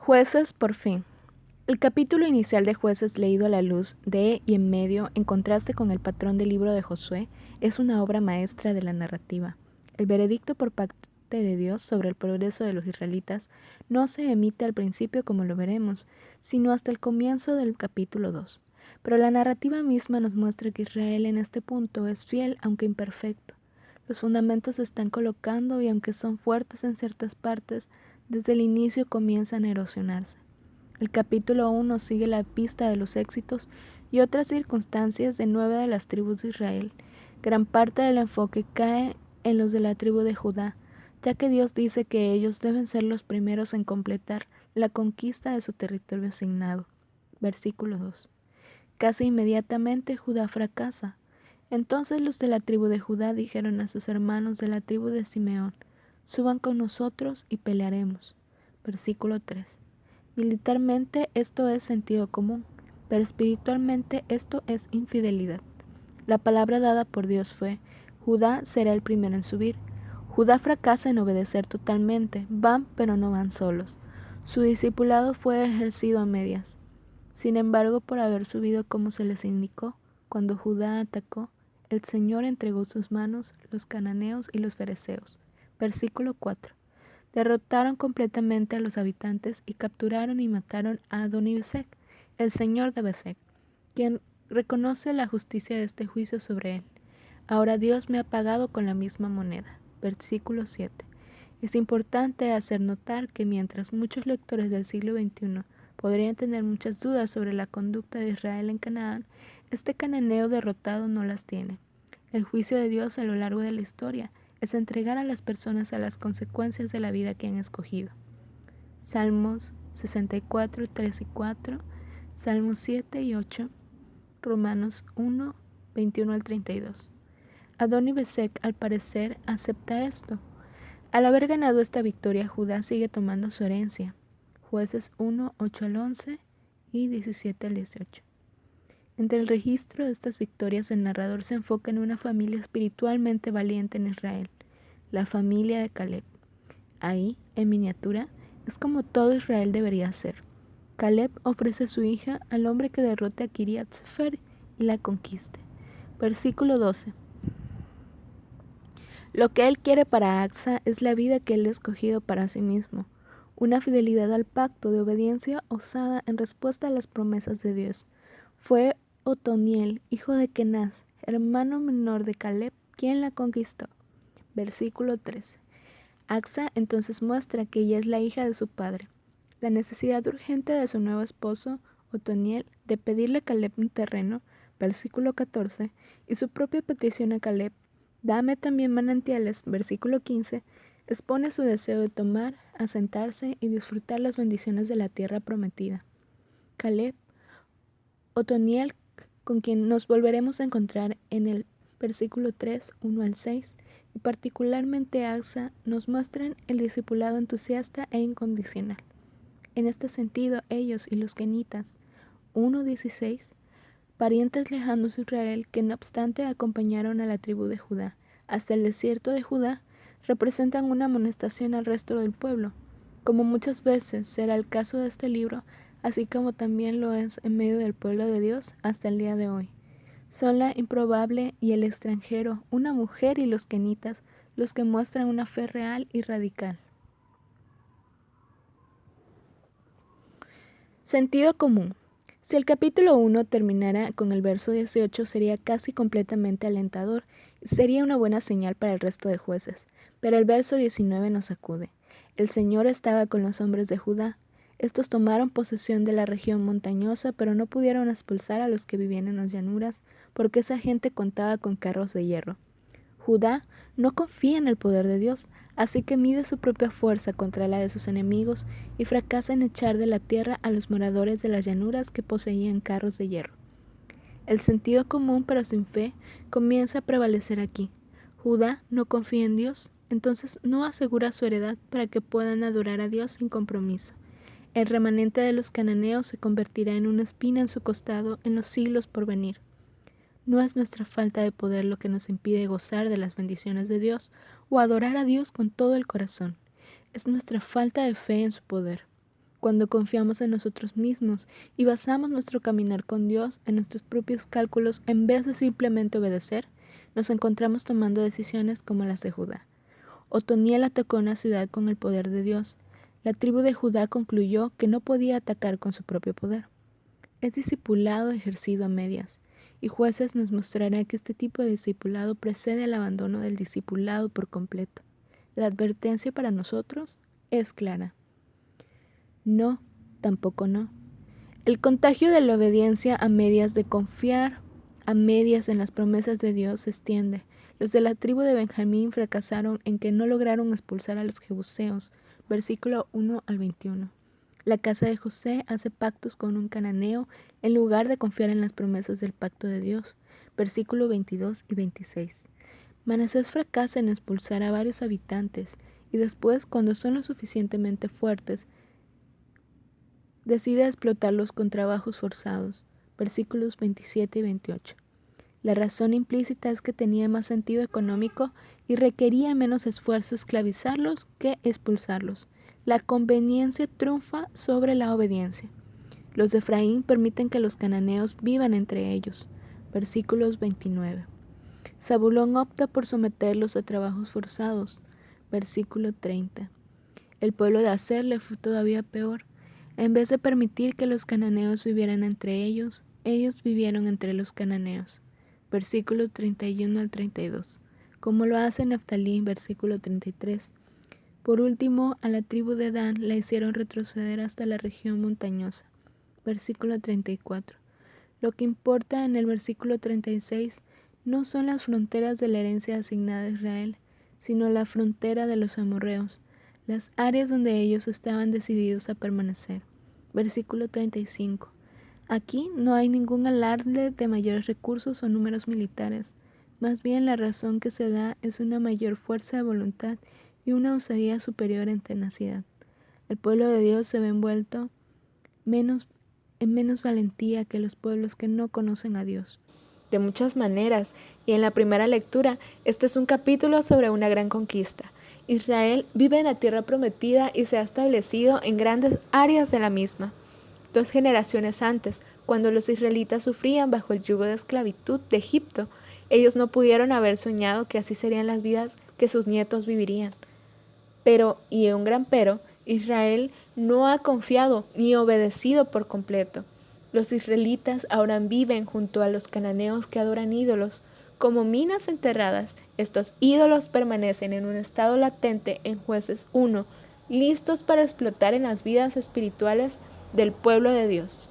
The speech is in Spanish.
Jueces, por fin. El capítulo inicial de Jueces leído a la luz de y en medio, en contraste con el patrón del libro de Josué, es una obra maestra de la narrativa. El veredicto por parte de Dios sobre el progreso de los israelitas no se emite al principio como lo veremos, sino hasta el comienzo del capítulo 2. Pero la narrativa misma nos muestra que Israel en este punto es fiel aunque imperfecto. Los fundamentos se están colocando y aunque son fuertes en ciertas partes, desde el inicio comienzan a erosionarse. El capítulo 1 sigue la pista de los éxitos y otras circunstancias de 9 de las tribus de Israel. Gran parte del enfoque cae en los de la tribu de Judá, ya que Dios dice que ellos deben ser los primeros en completar la conquista de su territorio asignado. Versículo 2. Casi inmediatamente Judá fracasa. Entonces los de la tribu de Judá dijeron a sus hermanos de la tribu de Simeón: suban con nosotros y pelearemos. Versículo 3. Militarmente esto es sentido común, pero espiritualmente esto es infidelidad. La palabra dada por Dios fue: Judá será el primero en subir. Judá fracasa en obedecer totalmente, van pero no van solos. Su discipulado fue ejercido a medias. Sin embargo, por haber subido como se les indicó, cuando Judá atacó, el Señor entregó sus manos los cananeos y los fereceos. Versículo 4. Derrotaron completamente a los habitantes y capturaron y mataron a Adoni-Bezek, el señor de Bezek, quien reconoce la justicia de este juicio sobre él. Ahora Dios me ha pagado con la misma moneda. Versículo 7. Es importante hacer notar que mientras muchos lectores del siglo XXI podrían tener muchas dudas sobre la conducta de Israel en Canaán, este cananeo derrotado no las tiene. El juicio de Dios a lo largo de la historia es entregar a las personas a las consecuencias de la vida que han escogido. Salmos 64, 3 y 4, Salmos 7 y 8, Romanos 1, 21 al 32. Adoni-Bezek al parecer acepta esto. Al haber ganado esta victoria, Judá sigue tomando su herencia. Jueces 1, 8 al 11 y 17 al 18. Entre el registro de estas victorias, el narrador se enfoca en una familia espiritualmente valiente en Israel, la familia de Caleb. Ahí, en miniatura, es como todo Israel debería ser. Caleb ofrece a su hija al hombre que derrote a Kiriat Sefer y la conquiste. Versículo 12. Lo que él quiere para Acsa es la vida que él ha escogido para sí mismo, una fidelidad al pacto de obediencia osada en respuesta a las promesas de Dios. Fue Otoniel, hijo de Kenaz, hermano menor de Caleb, quien la conquistó. Versículo 13. Acsa entonces muestra que ella es la hija de su padre. La necesidad urgente de su nuevo esposo, Otoniel, de pedirle a Caleb un terreno, versículo 14, y su propia petición a Caleb: dame también manantiales, versículo 15, expone su deseo de tomar, asentarse y disfrutar las bendiciones de la tierra prometida. Caleb, Otoniel, con quien nos volveremos a encontrar en el versículo 3, 1 al 6, y particularmente Acsa, nos muestran el discipulado entusiasta e incondicional. En este sentido, ellos y los kenitas, 1:16, parientes lejanos de Israel que no obstante acompañaron a la tribu de Judá hasta el desierto de Judá, representan una amonestación al resto del pueblo, como muchas veces será el caso de este libro, así como también lo es en medio del pueblo de Dios hasta el día de hoy. Son la improbable y el extranjero, una mujer y los kenitas, los que muestran una fe real y radical. Sentido común. Si el capítulo 1 terminara con el verso 18 sería casi completamente alentador y sería una buena señal para el resto de jueces, pero el verso 19 nos sacude. El Señor estaba con los hombres de Judá. Estos tomaron posesión de la región montañosa, pero no pudieron expulsar a los que vivían en las llanuras, porque esa gente contaba con carros de hierro. Judá no confía en el poder de Dios, así que mide su propia fuerza contra la de sus enemigos y fracasa en echar de la tierra a los moradores de las llanuras que poseían carros de hierro. El sentido común pero sin fe comienza a prevalecer aquí. Judá no confía en Dios, entonces no asegura su heredad para que puedan adorar a Dios sin compromiso. El remanente de los cananeos se convertirá en una espina en su costado en los siglos por venir. No es nuestra falta de poder lo que nos impide gozar de las bendiciones de Dios o adorar a Dios con todo el corazón. Es nuestra falta de fe en su poder. Cuando confiamos en nosotros mismos y basamos nuestro caminar con Dios en nuestros propios cálculos en vez de simplemente obedecer, nos encontramos tomando decisiones como las de Judá. Otoniel atacó una ciudad con el poder de Dios. La tribu de Judá concluyó que no podía atacar con su propio poder. Es discipulado ejercido a medias, y Jueces nos mostrará que este tipo de discipulado precede al abandono del discipulado por completo. La advertencia para nosotros es clara. No, tampoco no. El contagio de la obediencia a medias, de confiar a medias en las promesas de Dios, se extiende. Los de la tribu de Benjamín fracasaron en que no lograron expulsar a los jebuseos. Versículo 1 al 21. La casa de José hace pactos con un cananeo en lugar de confiar en las promesas del pacto de Dios. Versículo 22 y 26. Manasés fracasa en expulsar a varios habitantes y después, cuando son lo suficientemente fuertes, decide explotarlos con trabajos forzados. Versículos 27 y 28. La razón implícita es que tenía más sentido económico y requería menos esfuerzo esclavizarlos que expulsarlos. La conveniencia triunfa sobre la obediencia. Los de Efraín permiten que los cananeos vivan entre ellos. Versículos 29. Zabulón opta por someterlos a trabajos forzados. Versículo 30. El pueblo de Aser le fue todavía peor. En vez de permitir que los cananeos vivieran entre ellos, ellos vivieron entre los cananeos. Versículos 31 al 32. Como lo hace Neftalí, versículo 33. Por último, a la tribu de Dan la hicieron retroceder hasta la región montañosa. Versículo 34. Lo que importa en el versículo 36 no son las fronteras de la herencia asignada a Israel, sino la frontera de los amorreos, las áreas donde ellos estaban decididos a permanecer. Versículo 35. Aquí no hay ningún alarde de mayores recursos o números militares, más bien la razón que se da es una mayor fuerza de voluntad y una osadía superior en tenacidad. El pueblo de Dios se ve envuelto en menos valentía que los pueblos que no conocen a Dios. De muchas maneras, y en la primera lectura, este es un capítulo sobre una gran conquista. Israel vive en la tierra prometida y se ha establecido en grandes áreas de la misma. 2 generaciones antes, cuando los israelitas sufrían bajo el yugo de esclavitud de Egipto, ellos no pudieron haber soñado que así serían las vidas que sus nietos vivirían. Pero, y un gran pero, Israel no ha confiado ni obedecido por completo. Los israelitas ahora viven junto a los cananeos que adoran ídolos. Como minas enterradas, estos ídolos permanecen en un estado latente en Jueces 1, listos para explotar en las vidas espirituales del pueblo de Dios.